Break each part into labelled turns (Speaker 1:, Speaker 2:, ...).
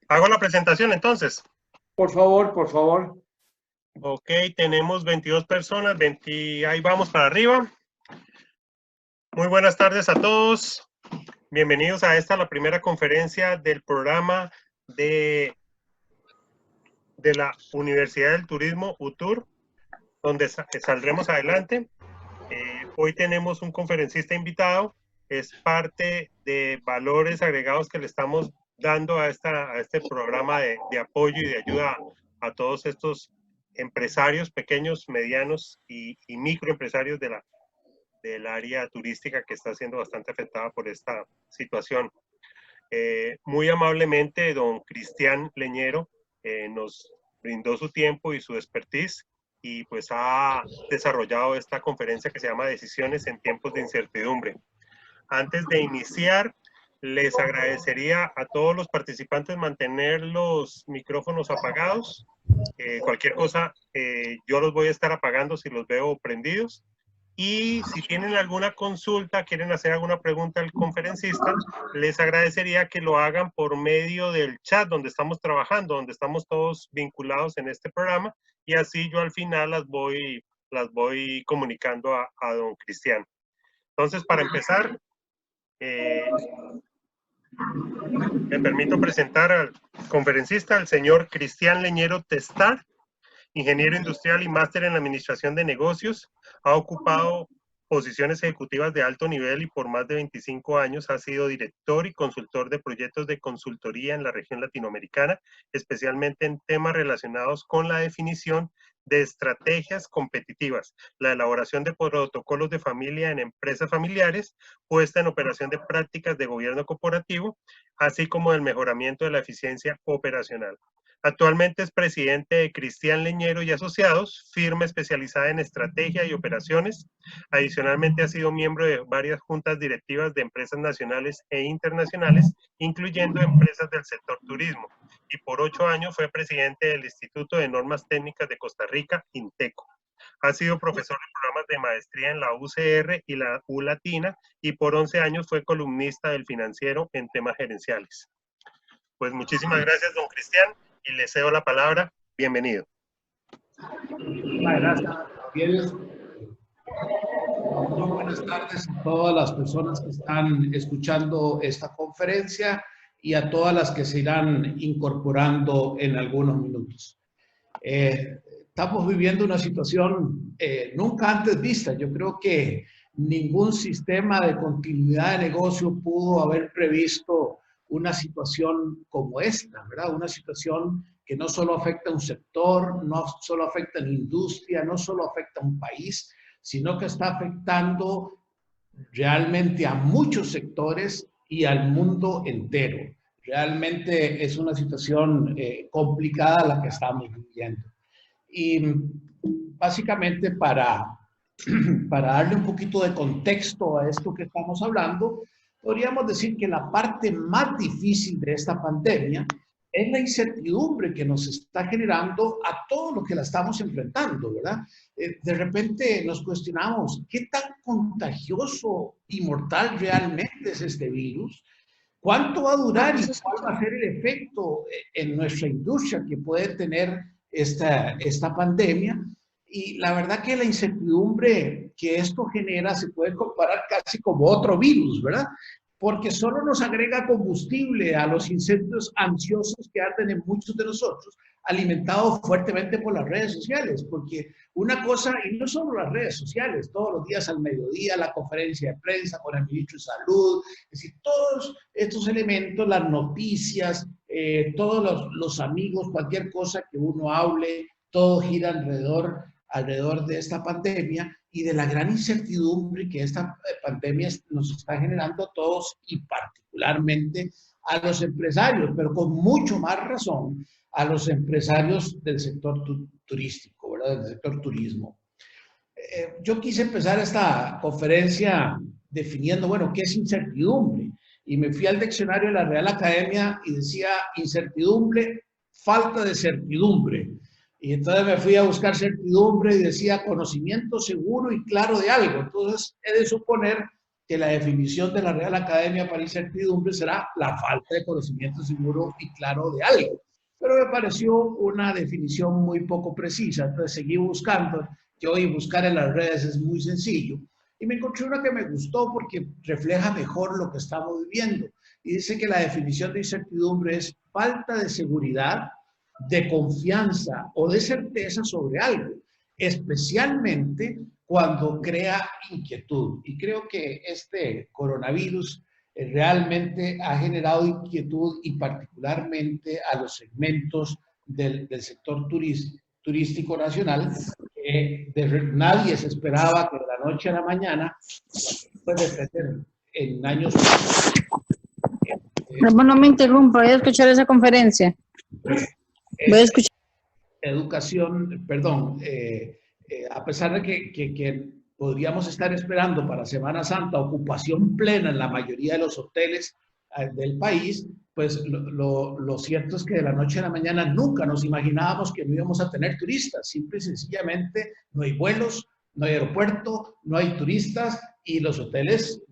Speaker 1: Hago la presentación entonces.
Speaker 2: Por favor, por favor.
Speaker 1: Ok, tenemos 22 personas, ahí vamos para arriba. Muy buenas tardes a todos. Bienvenidos a la primera conferencia del programa de la Universidad del Turismo, UTUR, donde saldremos adelante. Hoy tenemos un conferencista invitado, es parte de valores agregados que le estamos dando a este programa de apoyo y de ayuda a todos estos empresarios pequeños, medianos y microempresarios del área turística que está siendo bastante afectada por esta situación. Muy amablemente, don Cristian Leñero nos brindó su tiempo y su expertise y pues ha desarrollado esta conferencia que se llama Decisiones en tiempos de incertidumbre. Antes de iniciar, les agradecería a todos los participantes mantener los micrófonos apagados. Cualquier cosa, yo los voy a estar apagando si los veo prendidos. Y si tienen alguna consulta, quieren hacer alguna pregunta al conferencista, les agradecería que lo hagan por medio del chat donde estamos trabajando, donde estamos todos vinculados en este programa, y así yo al final las voy comunicando a don Cristian. Entonces, para empezar, me permito presentar al conferencista, el señor Cristian Leñero Testar, ingeniero industrial y máster en administración de negocios. Ha ocupado posiciones ejecutivas de alto nivel y por más de 25 años ha sido director y consultor de proyectos de consultoría en la región latinoamericana, especialmente en temas relacionados con la definición de estrategias competitivas, la elaboración de protocolos de familia en empresas familiares, puesta en operación de prácticas de gobierno corporativo, así como el mejoramiento de la eficiencia operacional. Actualmente es presidente de Cristian Leñero y Asociados, firma especializada en estrategia y operaciones. Adicionalmente ha sido miembro de varias juntas directivas de empresas nacionales e internacionales, incluyendo empresas del sector turismo. Y por 8 años fue presidente del Instituto de Normas Técnicas de Costa Rica, INTECO. Ha sido profesor de programas de maestría en la UCR y la U Latina y por 11 años fue columnista del Financiero en temas gerenciales. Pues muchísimas gracias, don Cristian, y le cedo la palabra. Bienvenido.
Speaker 2: Muchas gracias, Javier. Muy buenas tardes a todas las personas que están escuchando esta conferencia y a todas las que se irán incorporando en algunos minutos. Estamos viviendo una situación nunca antes vista. Yo creo que ningún sistema de continuidad de negocio pudo haber previsto una situación como esta, ¿verdad? Una situación que no solo afecta a un sector, no solo afecta a la industria, no solo afecta a un país, sino que está afectando realmente a muchos sectores y al mundo entero. Realmente es una situación complicada la que estamos viviendo. Y básicamente para darle un poquito de contexto a esto que estamos hablando, podríamos decir que la parte más difícil de esta pandemia es la incertidumbre que nos está generando a todo lo que la estamos enfrentando, ¿verdad? De repente nos cuestionamos, ¿qué tan contagioso y mortal realmente es este virus? ¿Cuánto va a durar y cuál va a ser el efecto en nuestra industria que puede tener esta pandemia? Y la verdad que la incertidumbre que esto genera se puede comparar casi como otro virus, ¿verdad? Porque solo nos agrega combustible a los incendios ansiosos que arden en muchos de nosotros, alimentados fuertemente por las redes sociales, porque una cosa, y no solo las redes sociales, todos los días al mediodía, la conferencia de prensa con el ministro de Salud, es decir, todos estos elementos, las noticias, todos los amigos, cualquier cosa que uno hable, todo gira alrededor de esta pandemia y de la gran incertidumbre que esta pandemia nos está generando a todos y particularmente a los empresarios, pero con mucho más razón a los empresarios del sector turístico, ¿verdad? Del sector turismo. Yo quise empezar esta conferencia definiendo, bueno, ¿qué es incertidumbre? Y me fui al diccionario de la Real Academia y decía incertidumbre, falta de certidumbre. Y entonces me fui a buscar certidumbre y decía conocimiento seguro y claro de algo. Entonces he de suponer que la definición de la Real Academia para Incertidumbre será la falta de conocimiento seguro y claro de algo. Pero me pareció una definición muy poco precisa, entonces seguí buscando, que hoy buscar en las redes es muy sencillo, y me encontré una que me gustó porque refleja mejor lo que estamos viviendo, y dice que la definición de incertidumbre es falta de seguridad, de confianza o de certeza sobre algo, especialmente cuando crea inquietud. Y creo que este coronavirus realmente ha generado inquietud y particularmente a los segmentos del sector turístico nacional. Nadie se esperaba que de la noche a la mañana, puede crecer en años.
Speaker 3: No me interrumpa, voy a escuchar esa conferencia. Voy a escuchar.
Speaker 2: Educación, perdón, a pesar de que podríamos estar esperando para Semana Santa ocupación plena en la mayoría de los hoteles del país, pues lo cierto es que de la noche a la mañana nunca nos imaginábamos que no íbamos a tener turistas. Simple y sencillamente no hay vuelos, no hay aeropuerto, no hay turistas y los hoteles,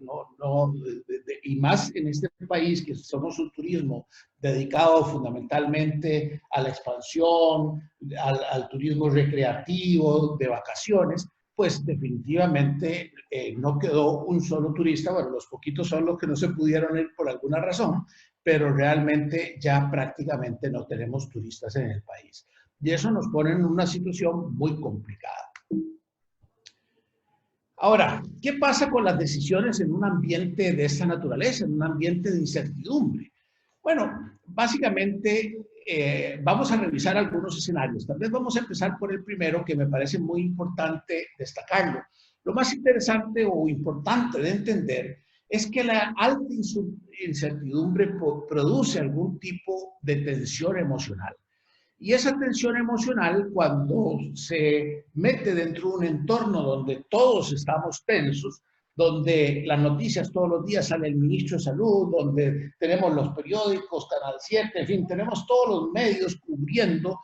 Speaker 2: y más en este país que somos un turismo dedicado fundamentalmente a la expansión, al turismo recreativo, de vacaciones, pues definitivamente no quedó un solo turista. Bueno, los poquitos son los que no se pudieron ir por alguna razón, pero realmente ya prácticamente no tenemos turistas en el país. Y eso nos pone en una situación muy complicada. Ahora, ¿qué pasa con las decisiones en un ambiente de esta naturaleza, en un ambiente de incertidumbre? Bueno, básicamente vamos a revisar algunos escenarios. Tal vez vamos a empezar por el primero, que me parece muy importante destacarlo. Lo más interesante o importante de entender es que la alta incertidumbre produce algún tipo de tensión emocional. Y esa tensión emocional, cuando se mete dentro de un entorno donde todos estamos tensos, donde las noticias todos los días sale el ministro de Salud, donde tenemos los periódicos, Canal 7, en fin, tenemos todos los medios cubriendo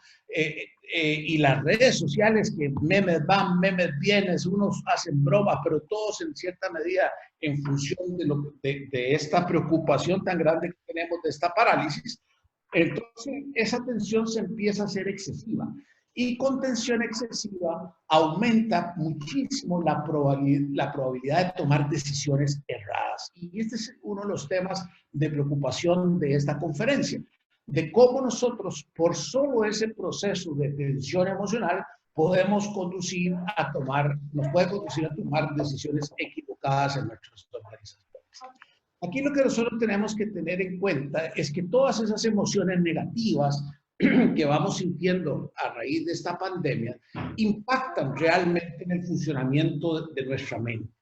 Speaker 2: y las redes sociales que memes van, memes vienen, unos hacen bromas, pero todos en cierta medida en función de esta preocupación tan grande que tenemos de esta parálisis. Entonces, esa tensión se empieza a hacer excesiva. Y con tensión excesiva aumenta muchísimo la probabilidad de tomar decisiones erradas. Y este es uno de los temas de preocupación de esta conferencia, de cómo nosotros, por solo ese proceso de tensión emocional, podemos conducir a tomar, nos puede conducir a tomar decisiones equivocadas en nuestras organizaciones. Aquí lo que nosotros tenemos que tener en cuenta es que todas esas emociones negativas que vamos sintiendo a raíz de esta pandemia impactan realmente en el funcionamiento de nuestra mente,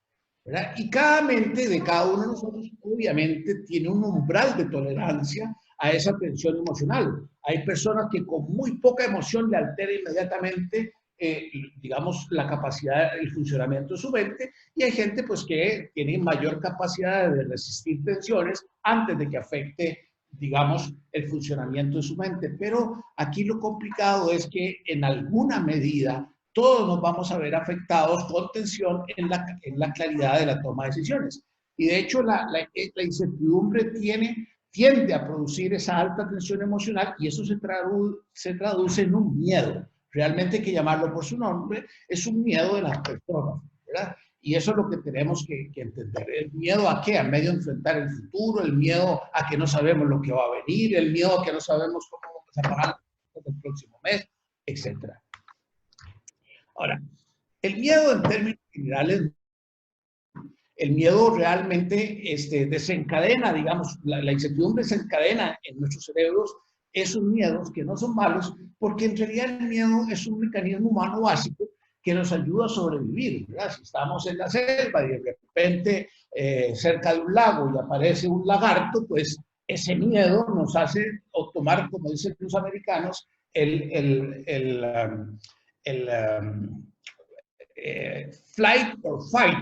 Speaker 2: ¿verdad? Y cada mente de cada uno de nosotros obviamente tiene un umbral de tolerancia a esa tensión emocional. Hay personas que con muy poca emoción le altera inmediatamente digamos, la capacidad, el funcionamiento de su mente, y hay gente pues que tiene mayor capacidad de resistir tensiones antes de que afecte, digamos, el funcionamiento de su mente. Pero aquí lo complicado es que en alguna medida todos nos vamos a ver afectados con tensión en la claridad de la toma de decisiones. Y de hecho la incertidumbre tiende a producir esa alta tensión emocional y eso se traduce en un miedo. Realmente hay que llamarlo por su nombre, es un miedo de las personas, ¿verdad? Y eso es lo que tenemos que entender. ¿El miedo a qué? A medio enfrentar el futuro, el miedo a que no sabemos lo que va a venir, el miedo a que no sabemos cómo vamos a pagar el próximo mes, etc. Ahora, el miedo en términos generales, el miedo realmente desencadena, digamos, la incertidumbre desencadena en nuestros cerebros esos miedos que no son malos, porque en realidad el miedo es un mecanismo humano básico que nos ayuda a sobrevivir, ¿verdad? Si estamos en la selva y de repente cerca de un lago y aparece un lagarto, pues ese miedo nos hace tomar, como dicen los americanos, flight or fight,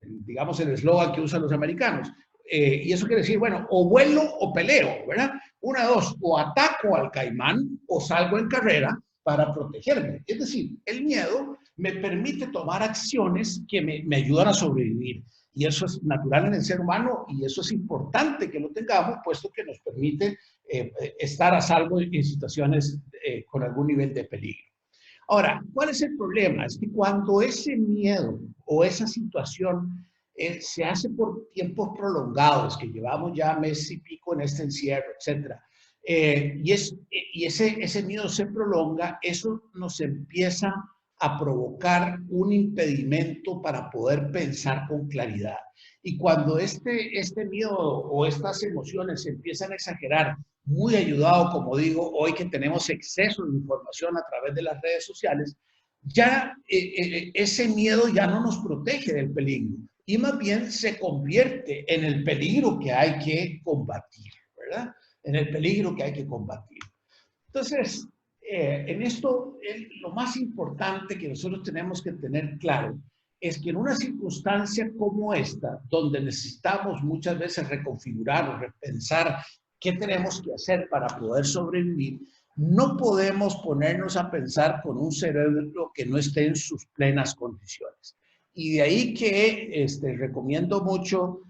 Speaker 2: digamos, el eslogan que usan los americanos. Y eso quiere decir, bueno, o vuelo o peleo, ¿verdad? Una de dos, o ataco al caimán o salgo en carrera, para protegerme. Es decir, el miedo me permite tomar acciones que me ayudan a sobrevivir. Y eso es natural en el ser humano y eso es importante que lo tengamos, puesto que nos permite estar a salvo en situaciones con algún nivel de peligro. Ahora, ¿cuál es el problema? Es que cuando ese miedo o esa situación se hace por tiempos prolongados, que llevamos ya mes y pico en este encierro, etcétera, y ese miedo se prolonga, eso nos empieza a provocar un impedimento para poder pensar con claridad. Y cuando este miedo o estas emociones se empiezan a exagerar, muy ayudado, como digo, hoy que tenemos exceso de información a través de las redes sociales, ya ese miedo ya no nos protege del peligro y más bien se convierte en el peligro que hay que combatir, ¿verdad? En el peligro que hay que combatir. Entonces, en esto, lo más importante que nosotros tenemos que tener claro es que en una circunstancia como esta, donde necesitamos muchas veces reconfigurar o repensar qué tenemos que hacer para poder sobrevivir, no podemos ponernos a pensar con un cerebro que no esté en sus plenas condiciones. Y de ahí que recomiendo mucho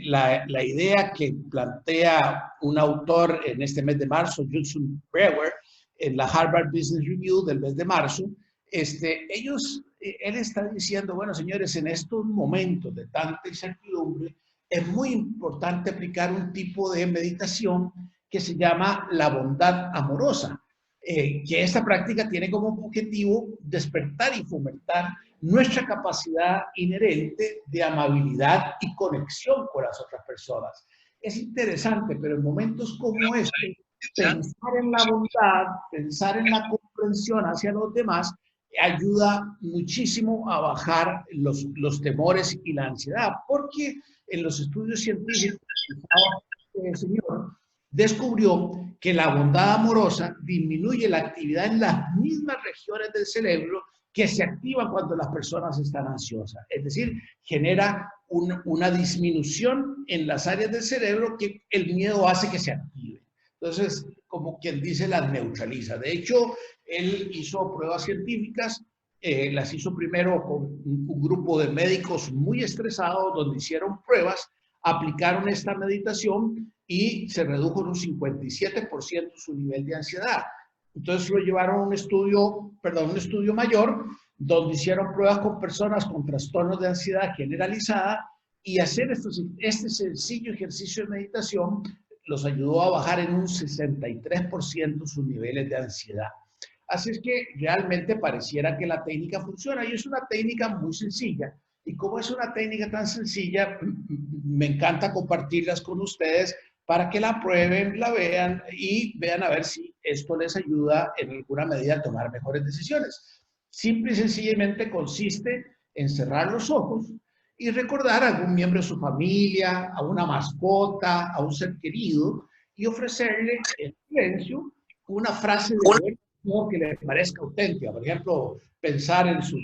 Speaker 2: la idea que plantea un autor en este mes de marzo, Judson Brewer, en la Harvard Business Review del mes de marzo. Él está diciendo, bueno, señores, en estos momentos de tanta incertidumbre, es muy importante aplicar un tipo de meditación que se llama la bondad amorosa, que esta práctica tiene como objetivo despertar y fomentar nuestra capacidad inherente de amabilidad y conexión con las otras personas. Es interesante, pero en momentos como este, pensar en la bondad, pensar en la comprensión hacia los demás, ayuda muchísimo a bajar los temores y la ansiedad, porque en los estudios científicos, el señor descubrió que la bondad amorosa disminuye la actividad en las mismas regiones del cerebro que se activan cuando las personas están ansiosas. Es decir, genera una disminución en las áreas del cerebro que el miedo hace que se active. Entonces, como quien dice, las neutraliza. De hecho, él hizo pruebas científicas, las hizo primero con un grupo de médicos muy estresados, donde hicieron pruebas, aplicaron esta meditación y se redujo en un 57% su nivel de ansiedad. Entonces lo llevaron a un estudio mayor, donde hicieron pruebas con personas con trastornos de ansiedad generalizada y hacer este sencillo ejercicio de meditación los ayudó a bajar en un 63% sus niveles de ansiedad. Así es que realmente pareciera que la técnica funciona y es una técnica muy sencilla. Y como es una técnica tan sencilla, me encanta compartirlas con ustedes para que la prueben, la vean y vean a ver si esto les ayuda en alguna medida a tomar mejores decisiones. Simple y sencillamente consiste en cerrar los ojos y recordar a algún miembro de su familia, a una mascota, a un ser querido y ofrecerle en silencio una frase de que le parezca auténtica. Por ejemplo, pensar en su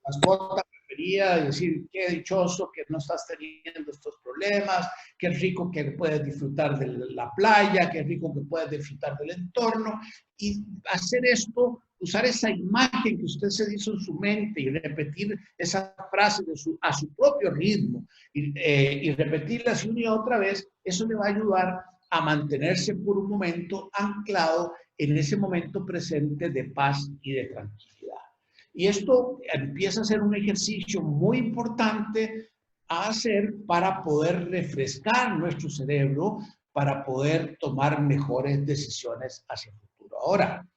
Speaker 2: mascota preferida y decir, qué dichoso que no estás teniendo estos problemas, qué rico que puedes disfrutar de la playa, qué rico que puedes disfrutar del entorno. Y hacer esto, usar esa imagen que usted se hizo en su mente y repetir esa frase a su propio ritmo y repetirla una y otra vez, eso le va a ayudar a mantenerse por un momento anclado en ese momento presente de paz y de tranquilidad. Y esto empieza a ser un ejercicio muy importante a hacer para poder refrescar nuestro cerebro, para poder tomar mejores decisiones hacia el futuro. Ahora,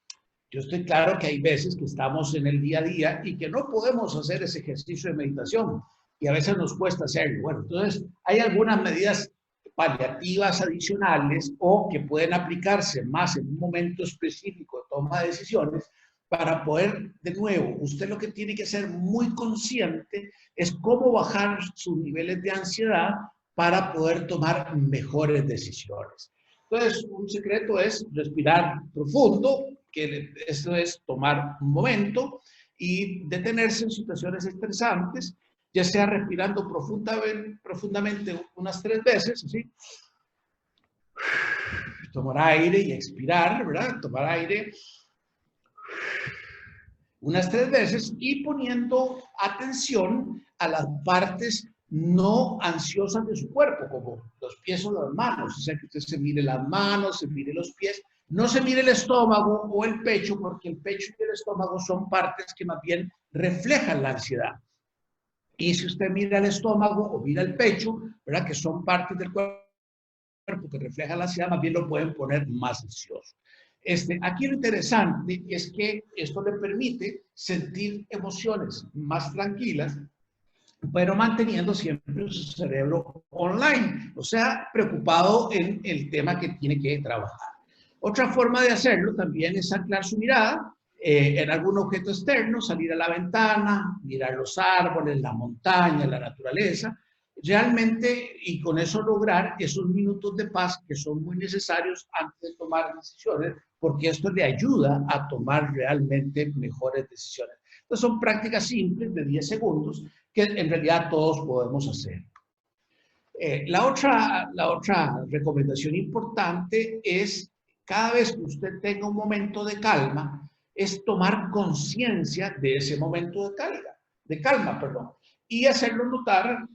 Speaker 2: yo estoy claro que hay veces que estamos en el día a día y que no podemos hacer ese ejercicio de meditación y a veces nos cuesta hacerlo. Bueno, entonces hay algunas medidas paliativas adicionales o que pueden aplicarse más en un momento específico de toma de decisiones para poder, de nuevo, usted lo que tiene que ser muy consciente es cómo bajar sus niveles de ansiedad para poder tomar mejores decisiones. Entonces, un secreto es respirar profundo, que esto es tomar un momento y detenerse en situaciones estresantes, ya sea respirando profundamente unas 3 veces, ¿sí? Tomar aire y expirar, ¿verdad? Tomar aire unas 3 veces y poniendo atención a las partes no ansiosas de su cuerpo, como los pies o las manos. O sea, que usted se mire las manos, se mire los pies, no se mire el estómago o el pecho, porque el pecho y el estómago son partes que más bien reflejan la ansiedad. Y si usted mira el estómago o mira el pecho, ¿verdad? Que son partes del cuerpo que reflejan la ansiedad, más bien lo pueden poner más ansioso. Aquí lo interesante es que esto le permite sentir emociones más tranquilas, pero manteniendo siempre su cerebro online, o sea, preocupado en el tema que tiene que trabajar. Otra forma de hacerlo también es anclar su mirada en algún objeto externo, salir a la ventana, mirar los árboles, la montaña, la naturaleza, realmente, y con eso lograr esos minutos de paz que son muy necesarios antes de tomar decisiones, porque esto le ayuda a tomar realmente mejores decisiones. Entonces son prácticas simples de 10 segundos que en realidad todos podemos hacer. La otra recomendación importante es, cada vez que usted tenga un momento de calma, es tomar conciencia de ese momento de calma, y hacerlo notar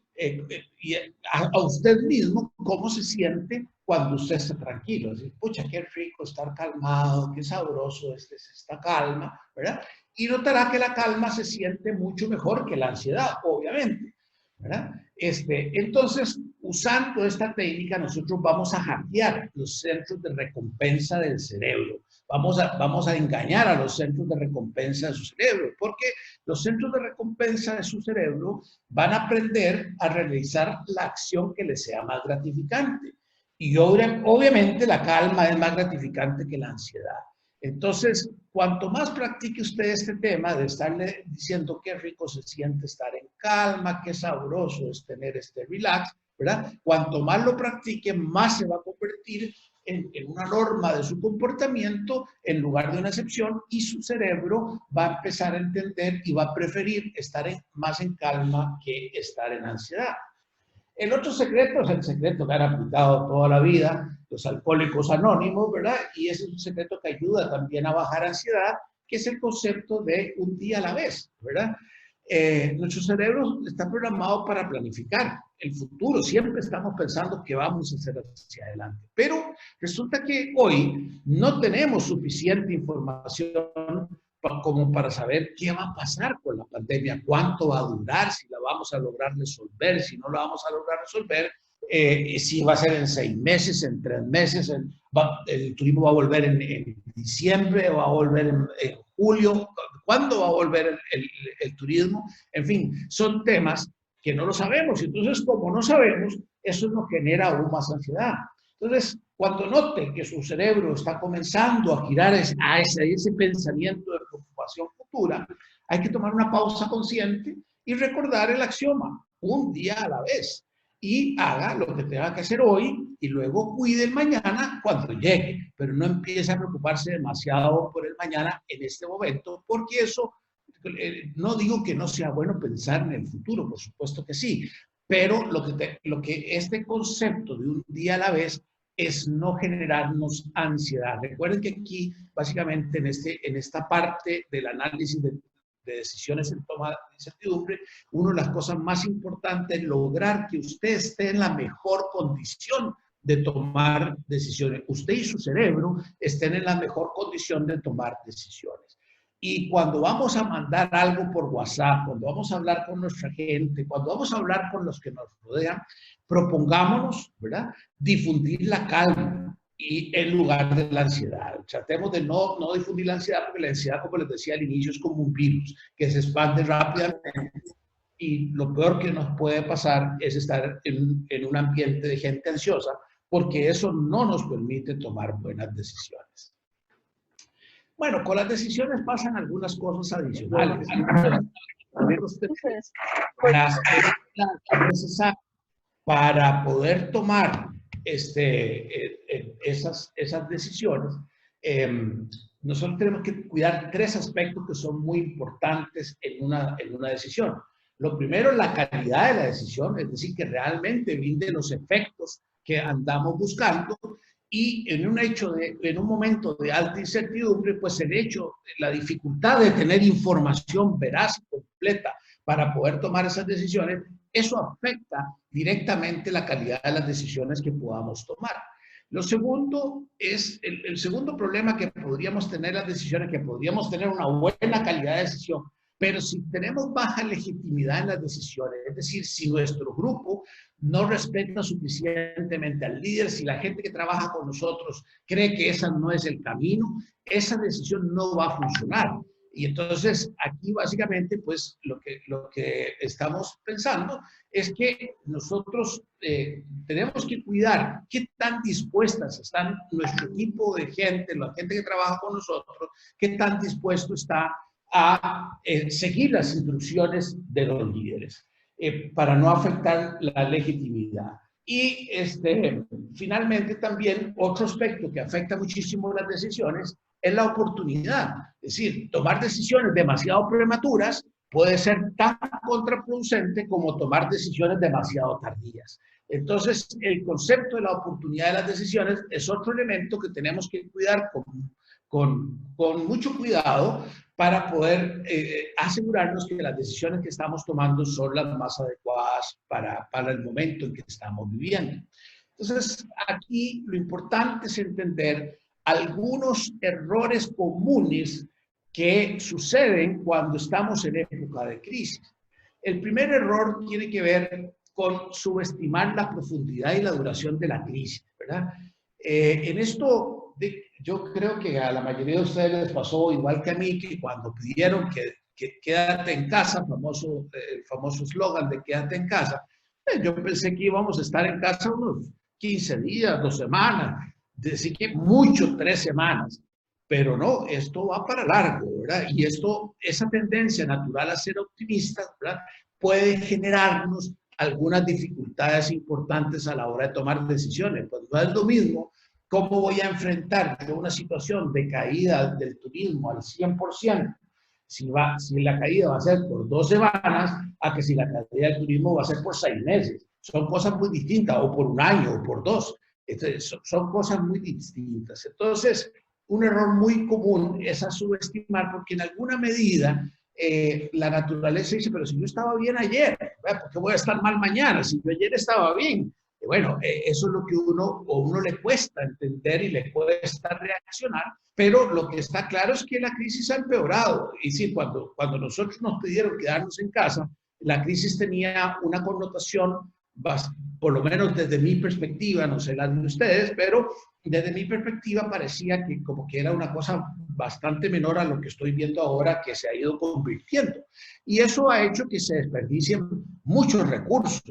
Speaker 2: a usted mismo cómo se siente cuando usted está tranquilo. Es decir, pucha, qué rico estar calmado, qué sabroso es esta calma, ¿verdad? Y notará que la calma se siente mucho mejor que la ansiedad, obviamente, ¿verdad? Entonces, usando esta técnica, nosotros vamos a hackear los centros de recompensa del cerebro. Vamos a engañar a los centros de recompensa de su cerebro, porque los centros de recompensa de su cerebro van a aprender a realizar la acción que les sea más gratificante. Y obviamente la calma es más gratificante que la ansiedad. Entonces, cuanto más practique usted este tema de estarle diciendo qué rico se siente estar en calma, qué sabroso es tener este relax, ¿verdad? Cuanto más lo practique, más se va a convertir en una norma de su comportamiento en lugar de una excepción, y su cerebro va a empezar a entender y va a preferir estar más en calma que estar en ansiedad. El otro secreto es el secreto que han aplicado toda la vida los alcohólicos anónimos, ¿verdad? Y ese es un secreto que ayuda también a bajar ansiedad, que es el concepto de un día a la vez, ¿verdad? Nuestro cerebro está programado para planificar el futuro. Siempre estamos pensando qué vamos a hacer hacia adelante. Pero resulta que hoy no tenemos suficiente información como para saber qué va a pasar con la pandemia, cuánto va a durar, si la vamos a lograr resolver, si no la vamos a lograr resolver, si va a ser en 6 meses, en 3 meses, el turismo va a volver en diciembre, va a volver en julio, ¿cuándo va a volver el turismo? En fin, son temas que no lo sabemos, y entonces como no sabemos, eso nos genera aún más ansiedad. Entonces, cuando note que su cerebro está comenzando a girar a ese pensamiento de preocupación futura, hay que tomar una pausa consciente y recordar el axioma, un día a la vez. Y haga lo que tenga que hacer hoy y luego cuide el mañana cuando llegue. Pero no empiece a preocuparse demasiado por el mañana en este momento, porque eso, no digo que no sea bueno pensar en el futuro, por supuesto que sí, pero lo que este concepto de un día a la vez es no generarnos ansiedad. Recuerden que aquí, básicamente, en esta parte del análisis de decisiones en toma de incertidumbre, una de las cosas más importantes es lograr que usted esté en la mejor condición de tomar decisiones. Usted y su cerebro estén en la mejor condición de tomar decisiones. Y cuando vamos a mandar algo por WhatsApp, cuando vamos a hablar con nuestra gente, cuando vamos a hablar con los que nos rodean, propongámonos, ¿verdad?, difundir la calma y en lugar de la ansiedad. Tratemos de no difundir la ansiedad, porque la ansiedad, como les decía al inicio, es como un virus que se expande rápidamente, y lo peor que nos puede pasar es estar en un ambiente de gente ansiosa, porque eso no nos permite tomar buenas decisiones. Bueno, con las decisiones pasan algunas cosas adicionales. Las necesarias para poder tomar esas decisiones, nosotros tenemos que cuidar 3 aspectos que son muy importantes en una decisión. Lo primero es la calidad de la decisión, es decir, que realmente brinde los efectos que andamos buscando. y en un momento de alta incertidumbre, pues la dificultad de tener información veraz y completa para poder tomar esas decisiones, eso afecta directamente la calidad de las decisiones que podamos tomar. Lo segundo es, el segundo problema que podríamos tener las decisiones, que podríamos tener una buena calidad de decisión, pero si tenemos baja legitimidad en las decisiones, es decir, si nuestro grupo no respeta suficientemente al líder, si la gente que trabaja con nosotros cree que ese no es el camino, esa decisión no va a funcionar. Y entonces aquí básicamente pues lo que estamos pensando es que nosotros tenemos que cuidar qué tan dispuestas están nuestro equipo de gente, la gente que trabaja con nosotros, qué tan dispuesto está a seguir las instrucciones de los líderes para no afectar la legitimidad. Y finalmente también otro aspecto que afecta muchísimo las decisiones es la oportunidad. Es decir, tomar decisiones demasiado prematuras puede ser tan contraproducente como tomar decisiones demasiado tardías. Entonces, el concepto de la oportunidad de las decisiones es otro elemento que tenemos que cuidar con mucho cuidado para poder asegurarnos que las decisiones que estamos tomando son las más adecuadas para el momento en que estamos viviendo. Entonces, aquí lo importante es entender algunos errores comunes que suceden cuando estamos en época de crisis. El primer error tiene que ver con subestimar la profundidad y la duración de la crisis, ¿verdad? En esto, yo creo que a la mayoría de ustedes les pasó igual que a mí, que cuando pidieron que quédate en casa, el famoso eslogan de quédate en casa, yo pensé que íbamos a estar en casa unos 15 días, 2 semanas, así que mucho 3 semanas, pero no, esto va para largo, ¿verdad? Y esa tendencia natural a ser optimistas, ¿verdad?, puede generarnos algunas dificultades importantes a la hora de tomar decisiones. Pues no es lo mismo cómo voy a enfrentar yo una situación de caída del turismo al 100%, si la caída va a ser por 2 semanas, a que si la caída del turismo va a ser por 6 meses. Son cosas muy distintas, o por 1 año, o por 2. Entonces, son cosas muy distintas. Entonces, un error muy común es a subestimar, porque en alguna medida la naturaleza dice, pero si yo estaba bien ayer, ¿por qué voy a estar mal mañana? Si yo ayer estaba bien. Bueno, eso es lo que uno le cuesta entender y le cuesta reaccionar, pero lo que está claro es que la crisis ha empeorado. Y sí, cuando nosotros nos pidieron quedarnos en casa, la crisis tenía una connotación, por lo menos desde mi perspectiva, no sé la de ustedes, pero desde mi perspectiva parecía que como que era una cosa bastante menor a lo que estoy viendo ahora, que se ha ido convirtiendo. Y eso ha hecho que se desperdicien muchos recursos.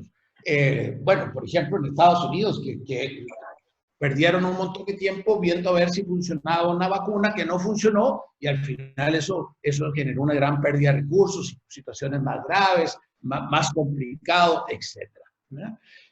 Speaker 2: Bueno, por ejemplo, en Estados Unidos, que perdieron un montón de tiempo viendo a ver si funcionaba una vacuna que no funcionó, y al final eso generó una gran pérdida de recursos, situaciones más graves, más complicado, etc.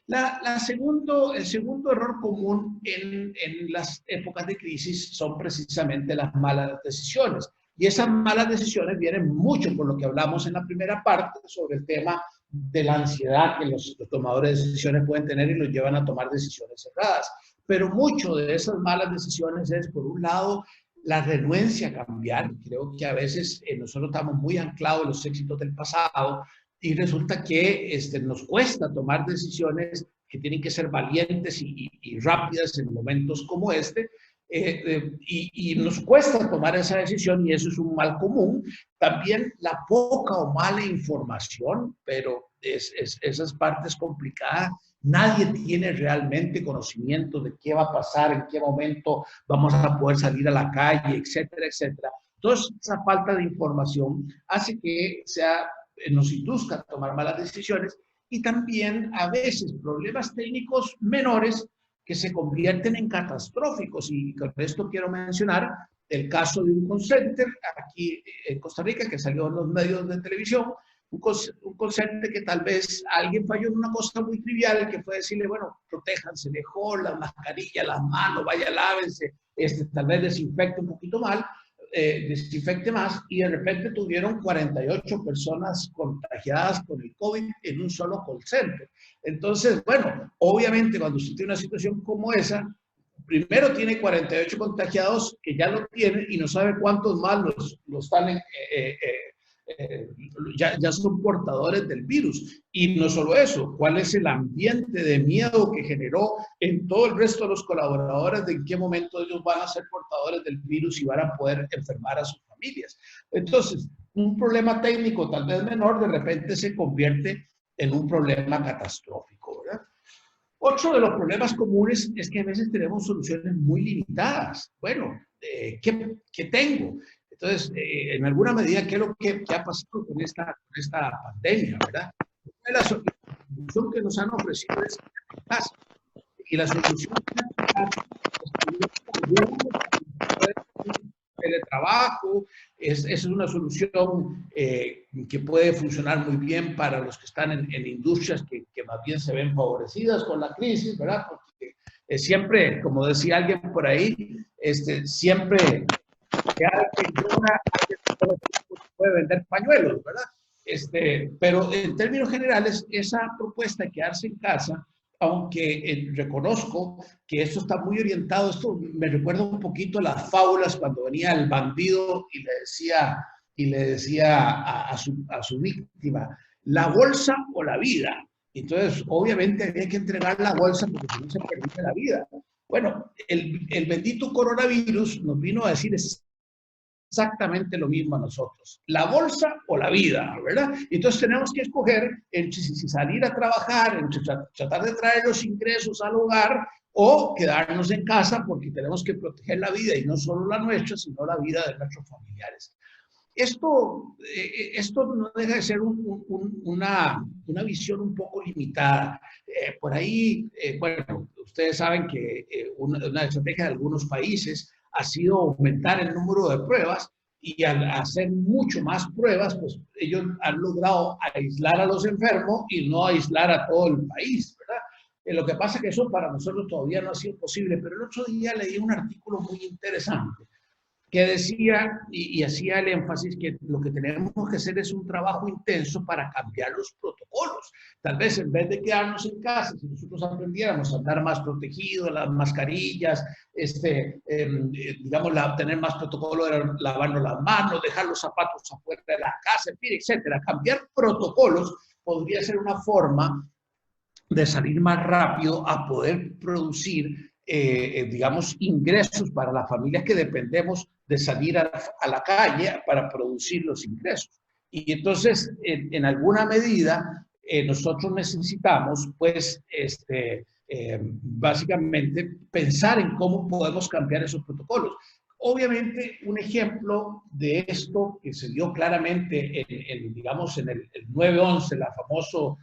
Speaker 2: El segundo error común en las épocas de crisis son precisamente las malas decisiones. Y esas malas decisiones vienen mucho por lo que hablamos en la primera parte sobre el tema de la ansiedad que los tomadores de decisiones pueden tener y los llevan a tomar decisiones erradas. Pero mucho de esas malas decisiones es, por un lado, la renuencia a cambiar. Creo que a veces nosotros estamos muy anclados en los éxitos del pasado y resulta que nos cuesta tomar decisiones que tienen que ser valientes y rápidas en momentos como este. Y nos cuesta tomar esa decisión y eso es un mal común. También la poca o mala información, pero esas partes complicadas. Nadie tiene realmente conocimiento de qué va a pasar, en qué momento vamos a poder salir a la calle, etcétera, etcétera. Entonces, esa falta de información hace que nos induzca a tomar malas decisiones y también a veces problemas técnicos menores que se convierten en catastróficos. Y con esto quiero mencionar el caso de un call center aquí en Costa Rica que salió en los medios de televisión, un call center que tal vez alguien falló en una cosa muy trivial, que fue decirle, bueno, protéjanse mejor, la mascarilla, las manos, vaya, lávense, tal vez desinfecte un poquito desinfecte más, y de repente tuvieron 48 personas contagiadas con el COVID en un solo call center. Entonces, bueno, obviamente cuando usted tiene una situación como esa, primero tiene 48 contagiados que ya lo tienen y no sabe cuántos más los están ya son portadores del virus. Y no solo eso, cuál es el ambiente de miedo que generó en todo el resto de los colaboradores, de en qué momento ellos van a ser portadores del virus y van a poder enfermar a sus familias. Entonces, un problema técnico tal vez menor, de repente se convierte en un problema catastrófico, ¿verdad? Otro de los problemas comunes es que a veces tenemos soluciones muy limitadas. Bueno, ¿qué tengo? Entonces, en alguna medida, ¿qué es lo que ha pasado con esta pandemia, verdad? La solución que nos han ofrecido es casa. Y la solución es teletrabajo, es una solución que puede funcionar muy bien para los que están en industrias que más bien se ven favorecidas con la crisis, ¿verdad? Porque siempre, como decía alguien por ahí, siempre que alguien puede vender pañuelos, ¿verdad? Pero en términos generales, esa propuesta de quedarse en casa, aunque reconozco que esto está muy orientado, esto me recuerda un poquito a las fábulas cuando venía el bandido y le decía a su víctima, la bolsa o la vida. Entonces, obviamente había que entregar la bolsa porque si no se perdía la vida. Bueno, el bendito coronavirus nos vino a decir exactamente lo mismo a nosotros, la bolsa o la vida, ¿verdad? Entonces tenemos que escoger entre si salir a trabajar, entre tratar de traer los ingresos al hogar o quedarnos en casa porque tenemos que proteger la vida y no solo la nuestra, sino la vida de nuestros familiares. Esto no deja de ser una visión un poco limitada. Por ahí, bueno, ustedes saben que una estrategia de algunos países ha sido aumentar el número de pruebas y al hacer mucho más pruebas, pues ellos han logrado aislar a los enfermos y no aislar a todo el país, ¿verdad? Lo que pasa es que eso para nosotros todavía no ha sido posible, pero el otro día leí un artículo muy interesante que decía y hacía el énfasis que lo que tenemos que hacer es un trabajo intenso para cambiar los protocolos. Tal vez en vez de quedarnos en casa, si nosotros aprendiéramos a andar más protegidos, las mascarillas, digamos, tener más protocolo de lavarnos las manos, dejar los zapatos afuera de la casa, en fin, etcétera. Cambiar protocolos podría ser una forma de salir más rápido a poder producir digamos, ingresos para las familias que dependemos de salir a la calle para producir los ingresos. Y entonces, en alguna medida, nosotros necesitamos, pues, básicamente, pensar en cómo podemos cambiar esos protocolos. Obviamente, un ejemplo de esto que se dio claramente digamos, en el 9/11, la famoso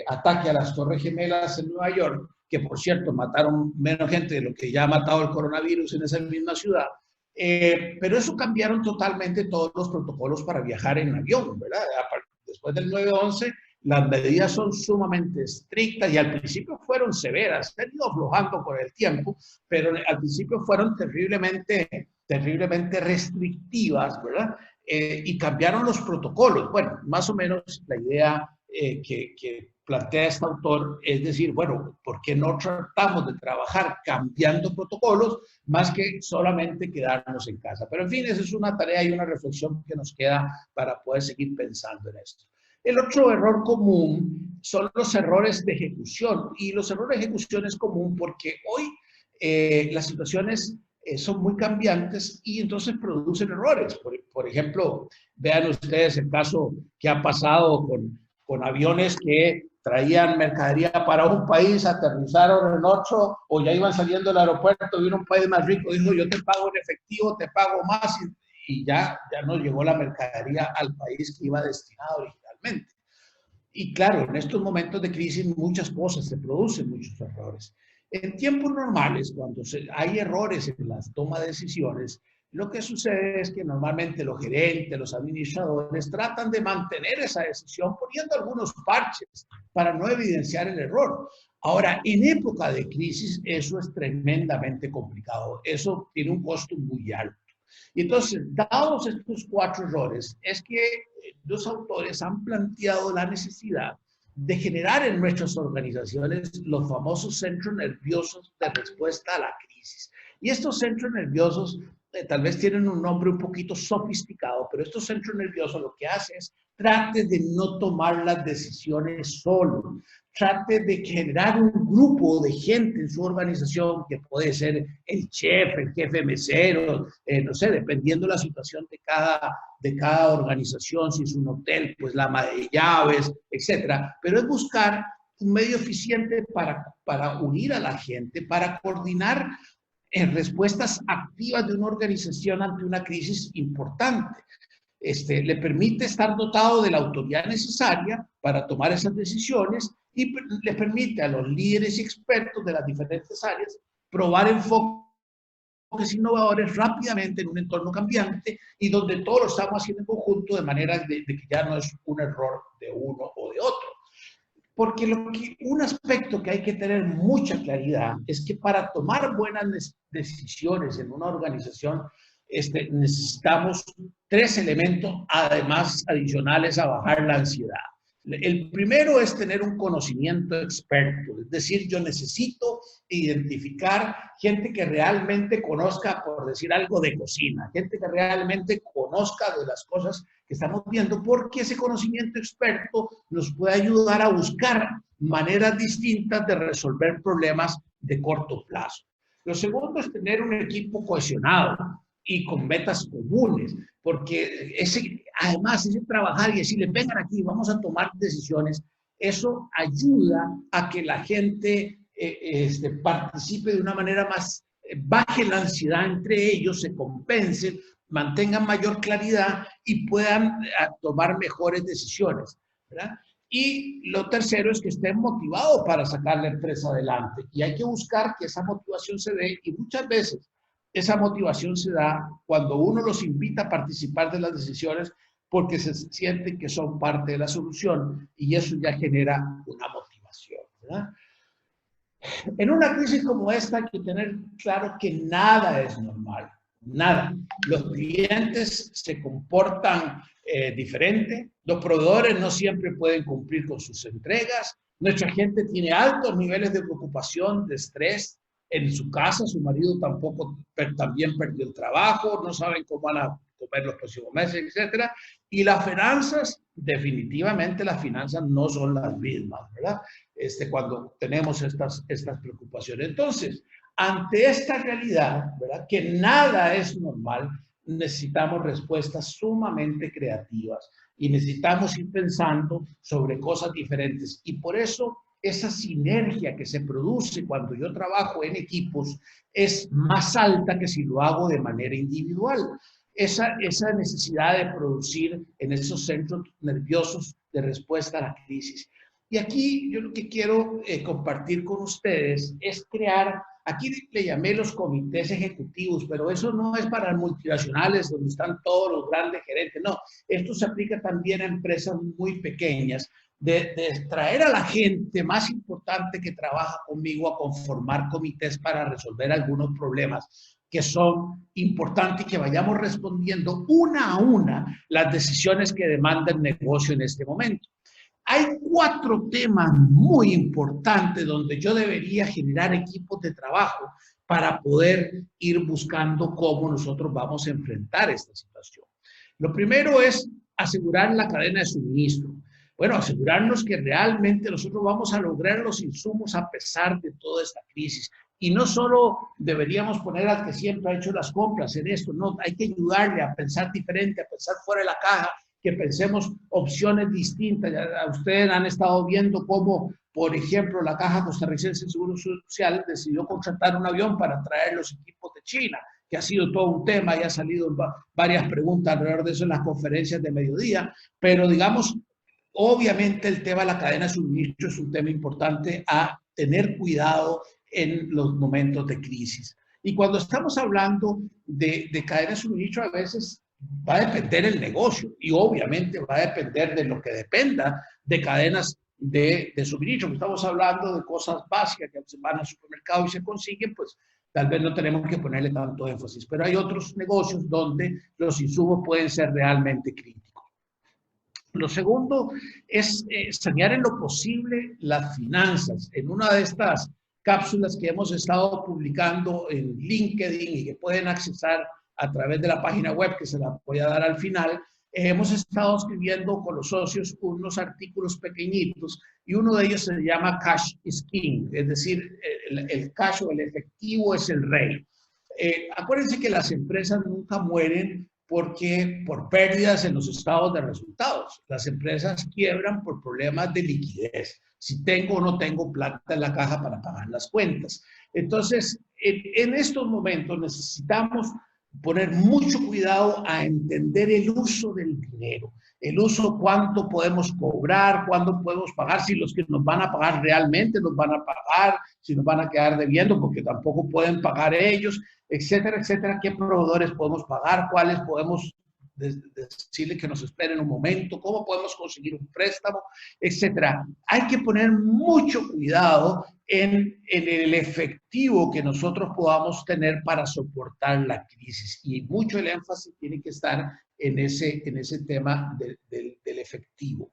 Speaker 2: ataque a las Torres Gemelas en Nueva York, que por cierto mataron menos gente de lo que ya ha matado el coronavirus en esa misma ciudad, pero eso cambiaron totalmente todos los protocolos para viajar en avión, ¿verdad? Después del 9/11, las medidas son sumamente estrictas y al principio fueron severas, han ido aflojando con el tiempo, pero al principio fueron terriblemente restrictivas, ¿verdad? Y cambiaron los protocolos. Bueno, más o menos la idea que plantea este autor es decir, bueno, ¿por qué no tratamos de trabajar cambiando protocolos más que solamente quedarnos en casa? Pero en fin, esa es una tarea y una reflexión que nos queda para poder seguir pensando en esto. El otro error común son los errores de ejecución, y los errores de ejecución es común porque hoy las situaciones son muy cambiantes y entonces producen errores. Por ejemplo, vean ustedes el caso que ha pasado con aviones que traían mercadería para un país, aterrizaron en otro, o ya iban saliendo del aeropuerto, vino un país más rico, dijo, yo te pago en efectivo, te pago más, y ya no llegó la mercadería al país que iba destinado originalmente. Y claro, en estos momentos de crisis muchas cosas se producen, muchos errores. En tiempos normales, cuando hay errores en la toma de decisiones, lo que sucede es que normalmente los gerentes, los administradores tratan de mantener esa decisión poniendo algunos parches para no evidenciar el error. Ahora, en época de crisis, eso es tremendamente complicado. Eso tiene un costo muy alto. Y entonces, dados estos 4 errores, es que los autores han planteado la necesidad de generar en nuestras organizaciones los famosos centros nerviosos de respuesta a la crisis. Y estos centros nerviosos tal vez tienen un nombre un poquito sofisticado, pero estos centros nerviosos lo que hacen es trate de no tomar las decisiones solo. Trate de generar un grupo de gente en su organización, que puede ser el chef, el jefe mesero, no sé, dependiendo de la situación de cada organización, si es un hotel, pues la ama de llaves, etcétera. Pero es buscar un medio eficiente para unir a la gente, para coordinar respuestas activas de una organización ante una crisis importante. Le permite estar dotado de la autoridad necesaria para tomar esas decisiones y le permite a los líderes y expertos de las diferentes áreas probar enfoques innovadores rápidamente en un entorno cambiante y donde todos lo estamos haciendo en conjunto, de manera de que ya no es un error de uno o de otro. Porque un aspecto que hay que tener mucha claridad es que para tomar buenas decisiones en una organización, necesitamos 3 elementos, además adicionales a bajar la ansiedad. El primero es tener un conocimiento experto, es decir, yo necesito identificar gente que realmente conozca, por decir algo, de cocina, gente que realmente conozca de las cosas que estamos viendo, porque ese conocimiento experto nos puede ayudar a buscar maneras distintas de resolver problemas de corto plazo. Lo segundo es tener un equipo cohesionado y con metas comunes, porque además ese trabajar y decirles, vengan aquí, vamos a tomar decisiones, eso ayuda a que la gente participe de una manera más, baje la ansiedad entre ellos, se compensen, mantengan mayor claridad y puedan tomar mejores decisiones, ¿verdad? Y lo tercero es que estén motivados para sacar la empresa adelante. Y hay que buscar que esa motivación se dé, y muchas veces esa motivación se da cuando uno los invita a participar de las decisiones porque se sienten que son parte de la solución, y eso ya genera una motivación, ¿verdad? En una crisis como esta hay que tener claro que nada es normal, nada. Los clientes se comportan diferente, los proveedores no siempre pueden cumplir con sus entregas, nuestra gente tiene altos niveles de preocupación, de estrés. En su casa, su marido también perdió el trabajo, no saben cómo van a comer los próximos meses, etc. Y las finanzas, definitivamente las finanzas no son las mismas, ¿verdad? Cuando tenemos estas preocupaciones. Entonces, ante esta realidad, ¿verdad?, que nada es normal, necesitamos respuestas sumamente creativas y necesitamos ir pensando sobre cosas diferentes. Y por eso esa sinergia que se produce cuando yo trabajo en equipos es más alta que si lo hago de manera individual. Esa necesidad de producir en esos centros nerviosos de respuesta a la crisis. Y aquí yo lo que quiero compartir con ustedes es crear, aquí le llamé los comités ejecutivos, pero eso no es para multinacionales donde están todos los grandes gerentes, no. Esto se aplica también a empresas muy pequeñas, de traer a la gente más importante que trabaja conmigo a conformar comités para resolver algunos problemas que son importantes y que vayamos respondiendo una a una las decisiones que demanda el negocio en este momento. Hay 4 temas muy importantes donde yo debería generar equipos de trabajo para poder ir buscando cómo nosotros vamos a enfrentar esta situación. Lo primero es asegurar la cadena de suministro. Bueno, asegurarnos que realmente nosotros vamos a lograr los insumos a pesar de toda esta crisis. Y no solo deberíamos poner al que siempre ha hecho las compras en esto, no, hay que ayudarle a pensar diferente, a pensar fuera de la caja, que pensemos opciones distintas. Ya ustedes han estado viendo cómo, por ejemplo, la Caja Costarricense de Seguro Social decidió contratar un avión para traer los equipos de China, que ha sido todo un tema y ha salido varias preguntas alrededor de eso en las conferencias de mediodía, pero digamos, obviamente el tema de la cadena de suministro es un tema importante a tener cuidado en los momentos de crisis. Y cuando estamos hablando de cadena de suministro, a veces va a depender el negocio y obviamente va a depender de lo que dependa de cadenas de suministro. Estamos hablando de cosas básicas que se van al supermercado y se consiguen, pues tal vez no tenemos que ponerle tanto énfasis, pero hay otros negocios donde los insumos pueden ser realmente críticos. Lo segundo es sanear en lo posible las finanzas. En una de estas cápsulas que hemos estado publicando en LinkedIn y que pueden accesar a través de la página web, que se la voy a dar al final, hemos estado escribiendo con los socios unos artículos pequeñitos y uno de ellos se llama Cash is King, es decir, el cash o el efectivo es el rey. Acuérdense que las empresas nunca mueren por pérdidas en los estados de resultados. Las empresas quiebran por problemas de liquidez. Si tengo o no tengo plata en la caja para pagar las cuentas. Entonces, en estos momentos necesitamos poner mucho cuidado a entender el uso del dinero. El uso, cuánto podemos cobrar, cuándo podemos pagar, si los que nos van a pagar realmente nos van a pagar, si nos van a quedar debiendo porque tampoco pueden pagar ellos, etcétera, etcétera. ¿Qué proveedores podemos pagar? ¿Cuáles podemos decirle que nos esperen un momento? ¿Cómo podemos conseguir un préstamo? Etcétera. Hay que poner mucho cuidado en el efectivo que nosotros podamos tener para soportar la crisis. Y mucho el énfasis tiene que estar en ese tema del efectivo.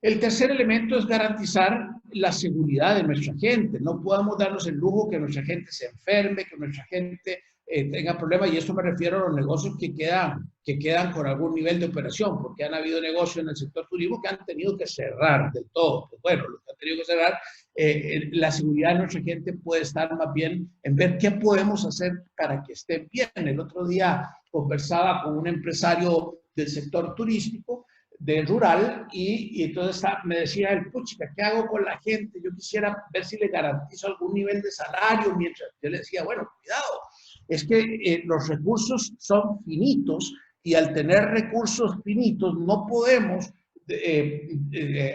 Speaker 2: El tercer elemento es garantizar la seguridad de nuestra gente. No podemos darnos el lujo que nuestra gente se enferme, que nuestra gente tenga problemas, y esto me refiero a los negocios que quedan con algún nivel de operación, porque han habido negocios en el sector turismo que han tenido que cerrar del todo. Pues bueno, los que han tenido que cerrar, la seguridad de nuestra gente puede estar más bien en ver qué podemos hacer para que estén bien. El otro día conversaba con un empresario del sector turístico, del rural, y entonces me decía el puchica, ¿qué hago con la gente? Yo quisiera ver si le garantizo algún nivel de salario, mientras yo le decía, bueno, cuidado, es que los recursos son finitos y al tener recursos finitos no podemos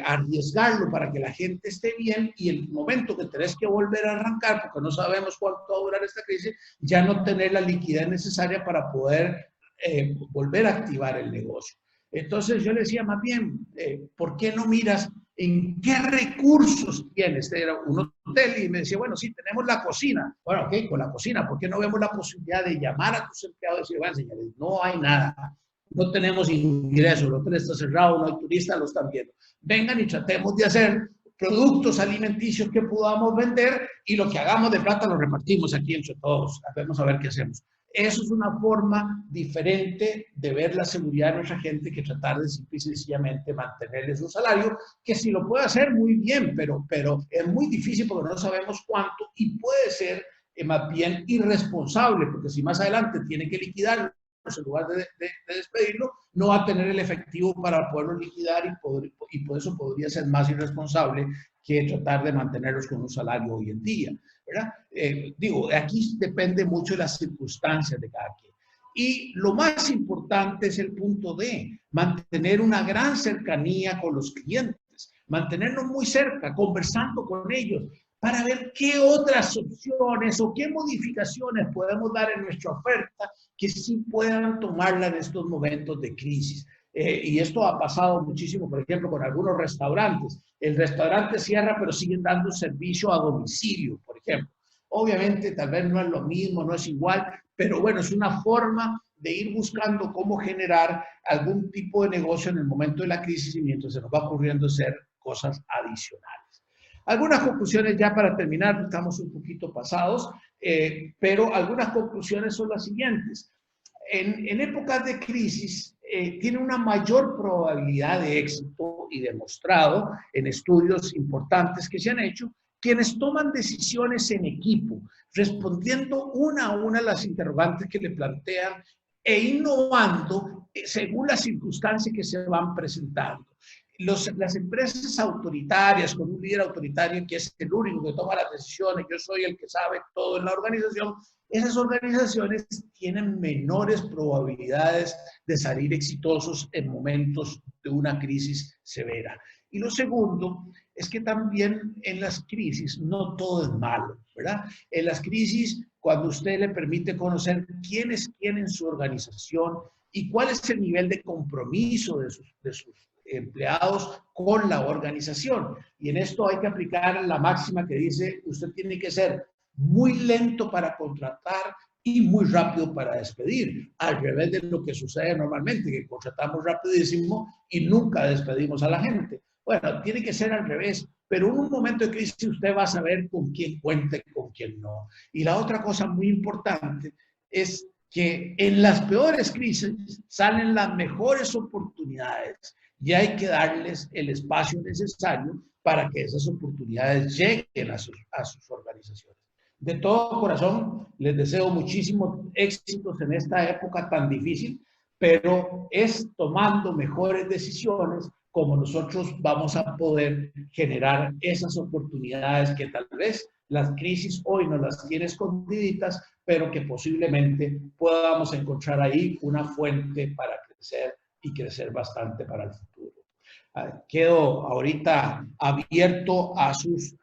Speaker 2: arriesgarlo para que la gente esté bien, y el momento que tenés que volver a arrancar, porque no sabemos cuánto va a durar esta crisis, ya no tener la liquidez necesaria para poder volver a activar el negocio. Entonces yo le decía, más bien, ¿por qué no miras en qué recursos tienes? Este era un hotel y me decía, bueno, sí, tenemos la cocina. Bueno, ok, con la cocina, ¿por qué no vemos la posibilidad de llamar a tus empleados y decir, bueno, señores, no hay nada, no tenemos ingresos, el hotel está cerrado, no hay turistas, lo están viendo. Vengan y tratemos de hacer productos alimenticios que podamos vender y lo que hagamos de plata lo repartimos aquí entre todos. Vamos a ver qué hacemos. Eso es una forma diferente de ver la seguridad de nuestra gente que tratar de simple y sencillamente mantenerles un salario, que si lo puede hacer muy bien, pero es muy difícil porque no sabemos cuánto, y puede ser más bien irresponsable, porque si más adelante tiene que liquidarlo en lugar de despedirlo, no va a tener el efectivo para poderlo liquidar, y por eso podría ser más irresponsable que tratar de mantenerlos con un salario hoy en día, ¿verdad? Digo, aquí depende mucho de las circunstancias de cada quien. Y lo más importante es el punto D, mantener una gran cercanía con los clientes, mantenernos muy cerca, conversando con ellos, para ver qué otras opciones o qué modificaciones podemos dar en nuestra oferta que sí puedan tomarla en estos momentos de crisis. Y esto ha pasado muchísimo, por ejemplo, con algunos restaurantes. El restaurante cierra, pero siguen dando servicio a domicilio, por ejemplo. Obviamente, tal vez no es lo mismo, no es igual, pero bueno, es una forma de ir buscando cómo generar algún tipo de negocio en el momento de la crisis y mientras se nos va ocurriendo hacer cosas adicionales. Algunas conclusiones ya para terminar, estamos un poquito pasados, pero algunas conclusiones son las siguientes. En épocas de crisis tiene una mayor probabilidad de éxito, y demostrado en estudios importantes que se han hecho, quienes toman decisiones en equipo, respondiendo una a una las interrogantes que le plantean e innovando según las circunstancias que se van presentando. Las empresas autoritarias, con un líder autoritario que es el único que toma las decisiones, yo soy el que sabe todo en la organización, esas organizaciones tienen menores probabilidades de salir exitosos en momentos de una crisis severa. Y lo segundo es que también en las crisis no todo es malo, ¿verdad? En las crisis, cuando usted le permite conocer quién es quién en su organización y cuál es el nivel de compromiso de sus empleados con la organización. Y en esto hay que aplicar la máxima que dice, usted tiene que ser muy lento para contratar, y muy rápido para despedir, al revés de lo que sucede normalmente, que contratamos rapidísimo y nunca despedimos a la gente. Bueno, tiene que ser al revés, pero en un momento de crisis usted va a saber con quién cuenta y con quién no. Y la otra cosa muy importante es que en las peores crisis salen las mejores oportunidades y hay que darles el espacio necesario para que esas oportunidades lleguen a sus organizaciones. De todo corazón, les deseo muchísimos éxitos en esta época tan difícil, pero es tomando mejores decisiones como nosotros vamos a poder generar esas oportunidades que tal vez las crisis hoy nos las tiene escondiditas, pero que posiblemente podamos encontrar ahí una fuente para crecer y crecer bastante para el futuro. Quedo ahorita abierto a sus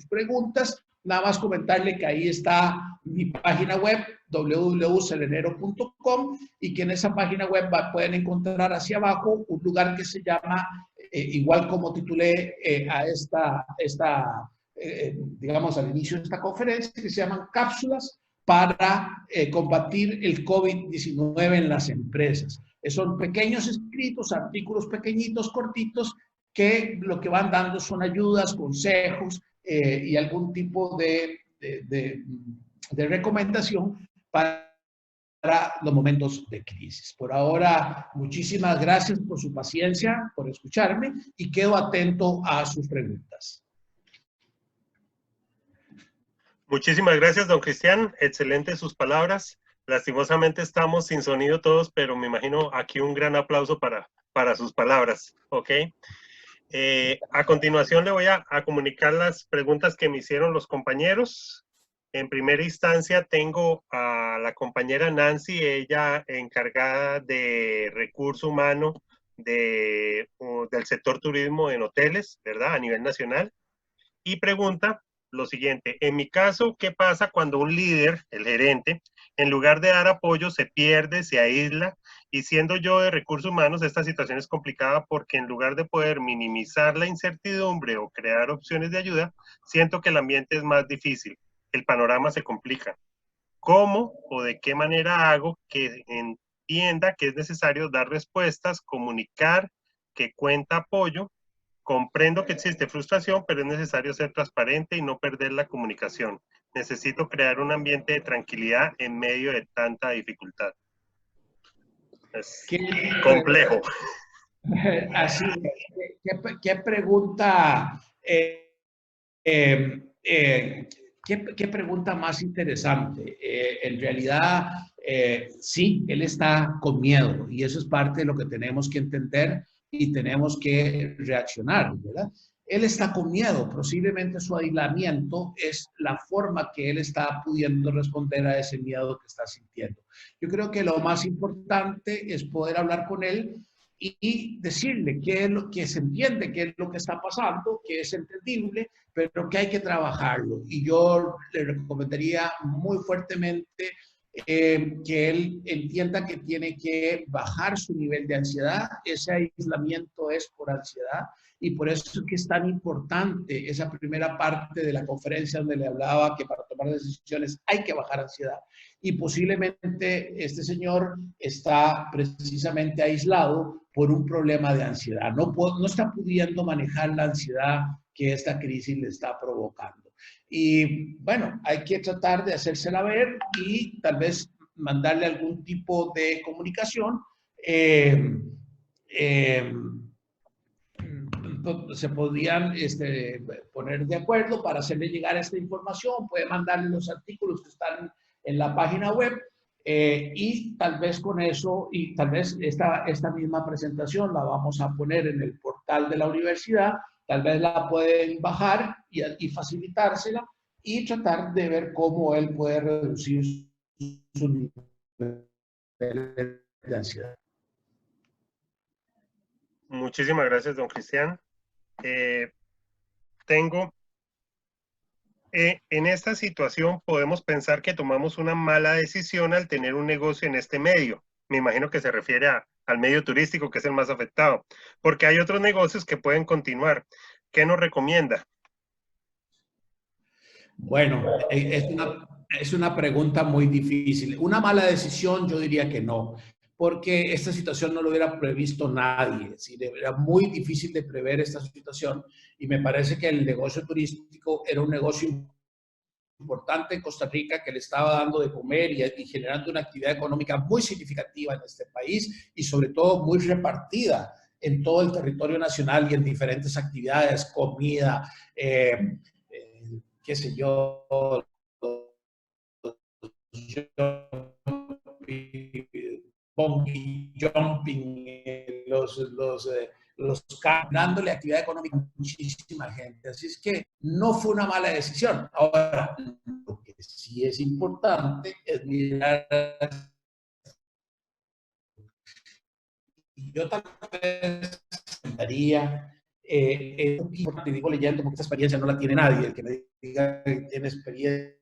Speaker 2: preguntas. Nada más comentarle que ahí está mi página web, www.selenero.com, y que en esa página web pueden encontrar hacia abajo un lugar que se llama, igual como titulé digamos, al inicio de esta conferencia, que se llaman cápsulas para combatir el COVID-19 en las empresas. Son pequeños escritos, artículos pequeñitos, cortitos, que lo que van dando son ayudas, consejos y algún tipo de recomendación para los momentos de crisis. Por ahora, muchísimas gracias por su paciencia, por escucharme, y quedo atento a sus preguntas.
Speaker 1: Muchísimas gracias, don Cristian. Excelentes sus palabras. Lastimosamente estamos sin sonido todos, pero me imagino aquí un gran aplauso para sus palabras. ¿Ok? A continuación le voy a comunicar las preguntas que me hicieron los compañeros. En primera instancia tengo a la compañera Nancy, ella encargada de recurso humano del sector turismo en hoteles, ¿verdad? A nivel nacional. Y pregunta lo siguiente: en mi caso, ¿qué pasa cuando un líder, el gerente, en lugar de dar apoyo, se pierde, se aísla? Y siendo yo de recursos humanos, esta situación es complicada porque en lugar de poder minimizar la incertidumbre o crear opciones de ayuda, siento que el ambiente es más difícil, el panorama se complica. ¿Cómo o de qué manera hago que entienda que es necesario dar respuestas, comunicar que cuenta apoyo? Comprendo que existe frustración, pero es necesario ser transparente y no perder la comunicación. Necesito crear un ambiente de tranquilidad en medio de tanta dificultad. Es complejo.
Speaker 2: Así, ¿qué pregunta? ¿Qué pregunta más interesante? En realidad, sí, él está con miedo y eso es parte de lo que tenemos que entender y tenemos que reaccionar, ¿verdad? Él está con miedo, posiblemente su aislamiento es la forma que él está pudiendo responder a ese miedo que está sintiendo. Yo creo que lo más importante es poder hablar con él y decirle qué es lo que se entiende, qué es lo que está pasando, que es entendible, pero que hay que trabajarlo. Y yo le recomendaría muy fuertemente que él entienda que tiene que bajar su nivel de ansiedad. Ese aislamiento es por ansiedad y por eso es que es tan importante esa primera parte de la conferencia donde le hablaba que para tomar decisiones hay que bajar ansiedad. Y posiblemente este señor está precisamente aislado por un problema de ansiedad. No está pudiendo manejar la ansiedad que esta crisis le está provocando. Y bueno, hay que tratar de hacérsela ver y tal vez mandarle algún tipo de comunicación. Se podrían poner de acuerdo para hacerle llegar esta información, puede mandarle los artículos que están en la página web y tal vez con eso, y tal vez esta misma presentación la vamos a poner en el portal de la universidad, tal vez la pueden bajar y facilitársela y tratar de ver cómo él puede reducir su nivel de ansiedad.
Speaker 1: Muchísimas gracias, don Cristian. En esta situación podemos pensar que tomamos una mala decisión al tener un negocio en este medio. Me imagino que se refiere al medio turístico, que es el más afectado, porque hay otros negocios que pueden continuar. ¿Qué nos recomienda?
Speaker 2: Bueno, Es una pregunta muy difícil. Una mala decisión, yo diría que no, porque esta situación no lo hubiera previsto nadie. Es decir, era muy difícil de prever esta situación y me parece que el negocio turístico era un negocio importante en Costa Rica que le estaba dando de comer y generando una actividad económica muy significativa en este país y sobre todo muy repartida en todo el territorio nacional y en diferentes actividades, comida, qué sé yo, bungee jumping, los dándole actividad económica a muchísima gente. Así es que no fue una mala decisión. Ahora, lo que sí es importante es mirar. Yo tal vez daría, te digo leyendo, porque esta experiencia no la tiene nadie. El que me diga que tiene experiencia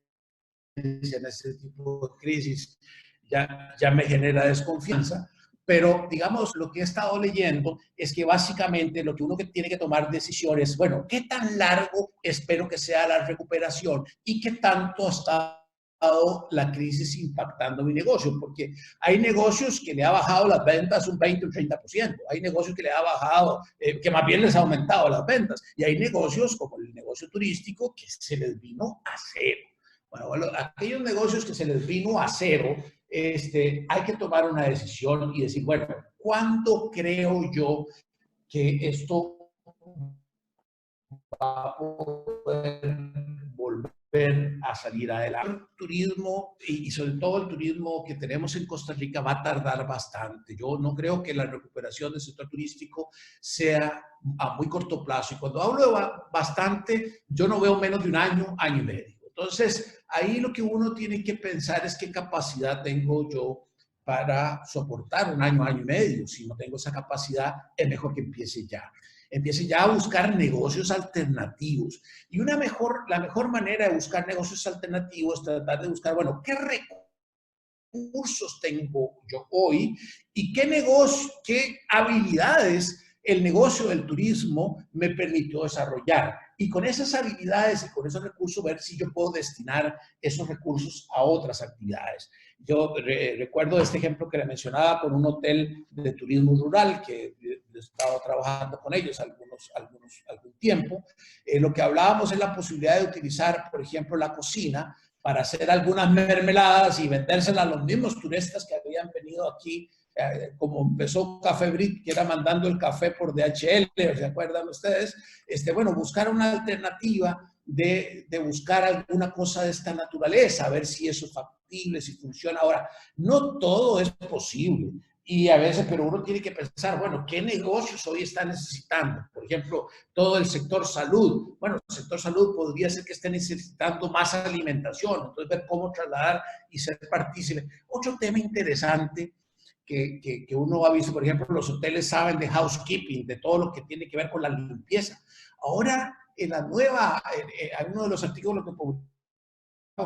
Speaker 2: en este tipo de crisis ya me genera desconfianza. Pero, digamos, lo que he estado leyendo es que básicamente lo que uno tiene que tomar decisiones, bueno, ¿qué tan largo espero que sea la recuperación y qué tanto está la crisis impactando mi negocio? Porque hay negocios que le ha bajado las ventas un 20 o 30%, hay negocios que le ha bajado, que más bien les ha aumentado las ventas, y hay negocios como el negocio turístico que se les vino a cero. Bueno, aquellos negocios que se les vino a cero, hay que tomar una decisión y decir, bueno, ¿cuándo creo yo que esto va a poder volver a salir adelante? El turismo y sobre todo el turismo que tenemos en Costa Rica va a tardar bastante. Yo no creo que la recuperación del sector turístico sea a muy corto plazo. Y cuando hablo de bastante, yo no veo menos de un año, año y medio. Entonces, ahí lo que uno tiene que pensar es qué capacidad tengo yo para soportar un año, año y medio. Si no tengo esa capacidad, es mejor que empiece ya a buscar negocios alternativos. Y la mejor manera de buscar negocios alternativos es tratar de buscar, bueno, ¿qué recursos tengo yo hoy y qué habilidades el negocio del turismo me permitió desarrollar? Y con esas habilidades y con esos recursos ver si yo puedo destinar esos recursos a otras actividades. Yo recuerdo este ejemplo que le mencionaba con un hotel de turismo rural que he estado trabajando con ellos algún tiempo. Lo que hablábamos es la posibilidad de utilizar, por ejemplo, la cocina para hacer algunas mermeladas y vendérselas a los mismos turistas que habían venido aquí, como empezó Café Brit, que era mandando el café por DHL, ¿se acuerdan ustedes? Bueno, buscar una alternativa de buscar alguna cosa de esta naturaleza, a ver si eso es factible, si funciona. Ahora, no todo es posible. Y a veces, pero uno tiene que pensar, bueno, ¿qué negocios hoy están necesitando? Por ejemplo, todo el sector salud. Bueno, el sector salud podría ser que esté necesitando más alimentación, entonces ver cómo trasladar y ser partícipe. Otro tema interesante que uno ha visto, por ejemplo, los hoteles saben de housekeeping, de todo lo que tiene que ver con la limpieza. Ahora, en la nueva, uno de los artículos que publicó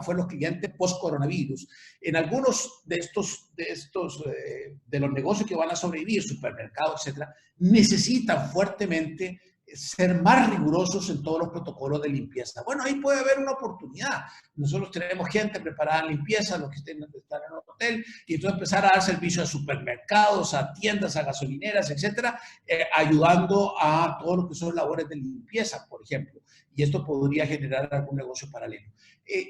Speaker 2: fue los clientes post-coronavirus. En algunos de los negocios que van a sobrevivir, supermercados, etcétera, necesitan fuertemente ser más rigurosos en todos los protocolos de limpieza. Bueno, ahí puede haber una oportunidad. Nosotros tenemos gente preparada en limpieza, los que están en el hotel, y entonces empezar a dar servicio a supermercados, a tiendas, a gasolineras, etcétera, ayudando a todo lo que son labores de limpieza, por ejemplo. Y esto podría generar algún negocio paralelo.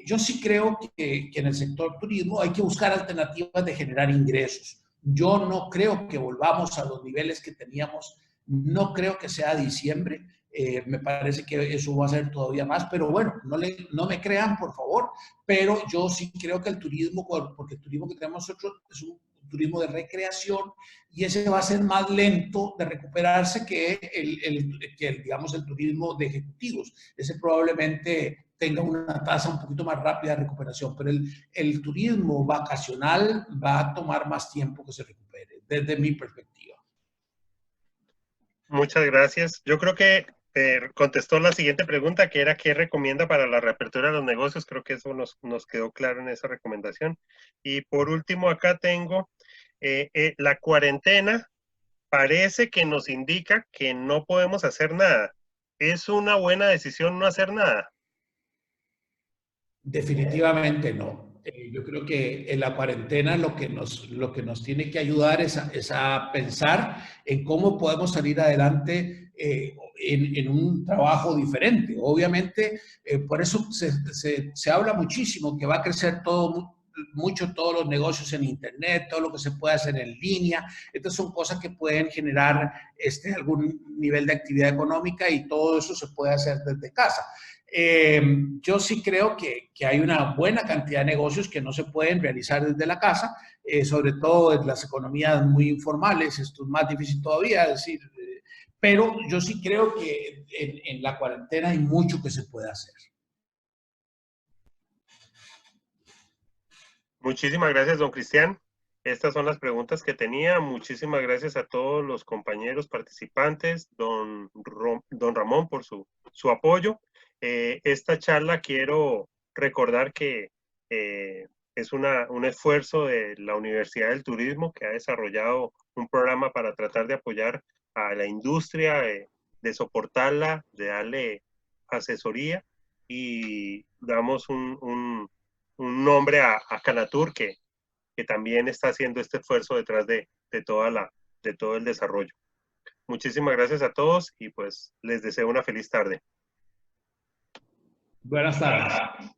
Speaker 2: Yo sí creo que en el sector turismo hay que buscar alternativas de generar ingresos. Yo no creo que volvamos a los niveles que teníamos, no creo que sea diciembre, me parece que eso va a ser todavía más, pero bueno, no me crean, por favor, pero yo sí creo que el turismo, porque el turismo que tenemos nosotros es un turismo de recreación y ese va a ser más lento de recuperarse que digamos, el turismo de ejecutivos. Ese probablemente tenga una tasa un poquito más rápida de recuperación, pero el turismo vacacional va a tomar más tiempo que se recupere, desde mi perspectiva.
Speaker 1: Muchas gracias. Yo creo que contestó la siguiente pregunta, que era ¿qué recomienda para la reapertura de los negocios? Creo que eso nos quedó claro en esa recomendación. Y por último, acá tengo la cuarentena parece que nos indica que no podemos hacer nada. ¿Es una buena decisión no hacer nada?
Speaker 2: Definitivamente no. Yo creo que en la cuarentena lo que nos tiene que ayudar es a pensar en cómo podemos salir adelante en un trabajo diferente. Obviamente, por eso se habla muchísimo que va a crecer mucho todos los negocios en Internet, todo lo que se puede hacer en línea. Estas son cosas que pueden generar algún nivel de actividad económica y todo eso se puede hacer desde casa. Yo sí creo que hay una buena cantidad de negocios que no se pueden realizar desde la casa, sobre todo en las economías muy informales. Esto es más difícil todavía, es decir, pero yo sí creo que en la cuarentena hay mucho que se puede hacer.
Speaker 1: Muchísimas gracias, don Cristian. Estas son las preguntas que tenía. Muchísimas gracias a todos los compañeros participantes, don Ramón por su apoyo. Esta charla quiero recordar que es un esfuerzo de la Universidad del Turismo que ha desarrollado un programa para tratar de apoyar a la industria, de soportarla, de darle asesoría y damos un nombre a Canatur que también está haciendo este esfuerzo detrás de todo el desarrollo. Muchísimas gracias a todos y pues les deseo una feliz tarde.
Speaker 2: Buenas tardes.